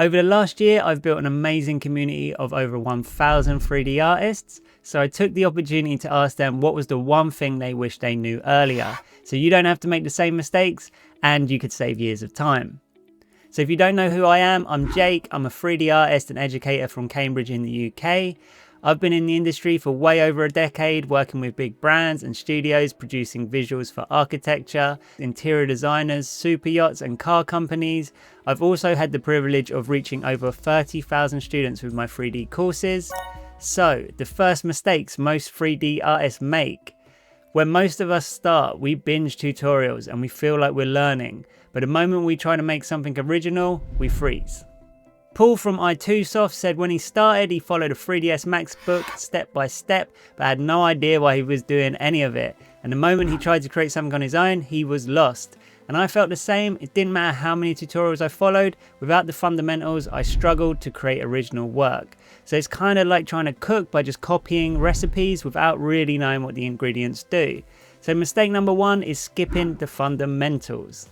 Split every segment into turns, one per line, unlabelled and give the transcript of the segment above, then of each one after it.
Over the last year, I've built an amazing community of over 1,000 3D artists. So I took the opportunity to ask them what was the one thing they wish they knew earlier. So you don't have to make the same mistakes and you could save years of time. So if you don't know who I am, I'm Jake. I'm a 3D artist and educator from Cambridge in the UK. I've been in the industry for way over a decade, working with big brands and studios, producing visuals for architecture, interior designers, super yachts and car companies. I've also had the privilege of reaching over 30,000 students with my 3D courses. So, the first mistakes most 3D artists make. When most of us start, we binge tutorials and we feel like we're learning, but the moment we try to make something original, we freeze. Paul from i2soft said when he started, he followed a 3ds Max book step by step, but had no idea why he was doing any of it. And the moment he tried to create something on his own, he was lost. And I felt the same. It didn't matter how many tutorials I followed. Without the fundamentals, I struggled to create original work. So it's kind of like trying to cook by just copying recipes without really knowing what the ingredients do. So mistake number one is skipping the fundamentals.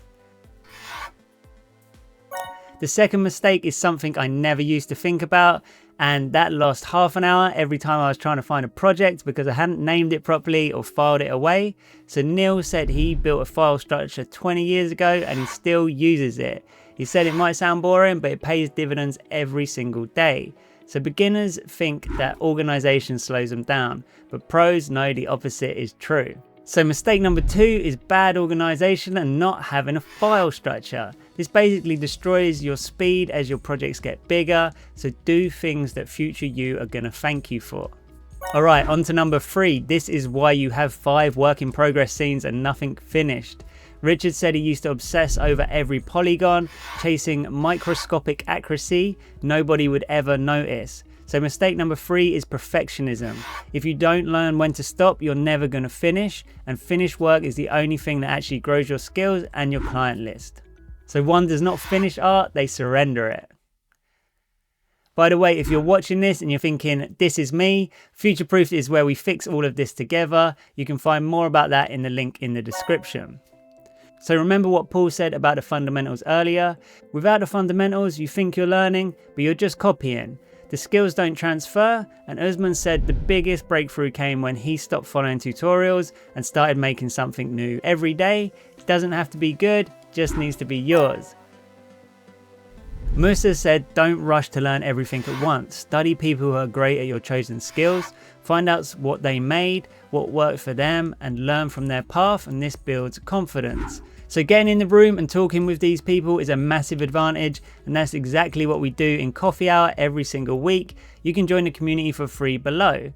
The second mistake is something I never used to think about, and that lost half an hour every time I was trying to find a project because I hadn't named it properly or filed it away. So Neil said he built a file structure 20 years ago and he still uses it. He said it might sound boring, but it pays dividends every single day. So beginners think that organization slows them down, but pros know the opposite is true. So mistake number two is bad organization and not having a file structure. This basically destroys your speed as your projects get bigger, so do things that future you are going to thank you for. Alright, on to number three. This is why you have 5 work in progress scenes and nothing finished. Richard said he used to obsess over every polygon, chasing microscopic accuracy nobody would ever notice. So mistake number 3 is perfectionism. If you don't learn when to stop, you're never going to finish, and finished work is the only thing that actually grows your skills and your client list. So one does not finish art, they surrender it. By the way, if you're watching this and you're thinking, this is me, Future Proof is where we fix all of this together. You can find more about that in the link in the description. So remember what Paul said about the fundamentals earlier. Without the fundamentals, you think you're learning, but you're just copying. The skills don't transfer, and Usman said the biggest breakthrough came when he stopped following tutorials and started making something new every day. It doesn't have to be good, just needs to be yours. Musa said don't rush to learn everything at once. Study people who are great at your chosen skills, find out what they made, what worked for them, and learn from their path, and this builds confidence. So getting in the room and talking with these people is a massive advantage, and that's exactly what we do in Coffee Hour every single week. You can join the community for free below.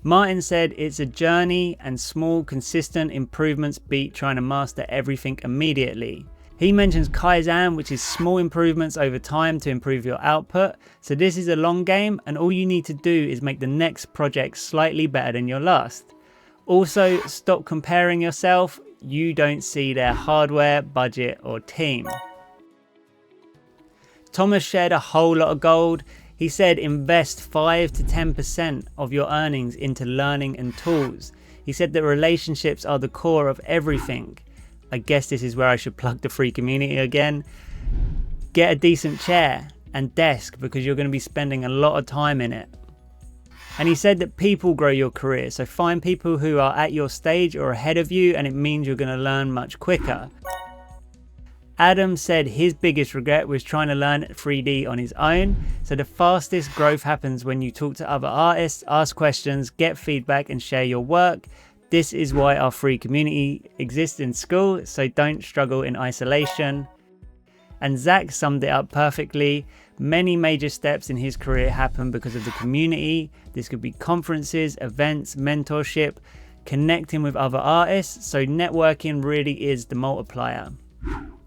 Martin said it's a journey and small consistent improvements beat trying to master everything immediately. He mentions Kaizen, which is small improvements over time to improve your output. So this is a long game, and all you need to do is make the next project slightly better than your last. Also, stop comparing yourself. You don't see their hardware, budget or team. Thomas shared a whole lot of gold. He said invest 5 to 10% of your earnings into learning and tools. He said that relationships are the core of everything. I guess this is where I should plug the free community again. Get a decent chair and desk because you're going to be spending a lot of time in it. And he said that people grow your career, so find people who are at your stage or ahead of you, and it means you're going to learn much quicker. Adam said his biggest regret was trying to learn 3D on his own. So the fastest growth happens when you talk to other artists, ask questions, get feedback and share your work. This is why our free community exists in school, so don't struggle in isolation. And Zach summed it up perfectly. Many major steps in his career happen because of the community. This could be conferences, events, mentorship, connecting with other artists. So networking really is the multiplier.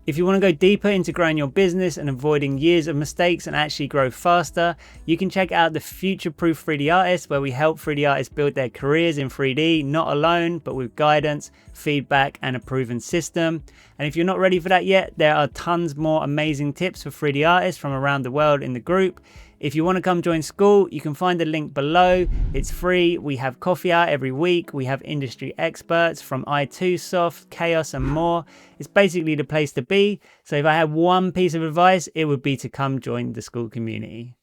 If you want to go deeper into growing your business and avoiding years of mistakes and actually grow faster, you can check out the Future Proof 3D Artist, where we help 3D artists build their careers in 3D, not alone, but with guidance, feedback, and a proven system. And if you're not ready for that yet, there are tons more amazing tips for 3D artists from around the world in the group. If you want to come join school, you can find the link below. It's free. We have coffee hour every week. We have industry experts from i2Soft, Chaos and more. It's basically the place to be. So if I had one piece of advice, it would be to come join the school community.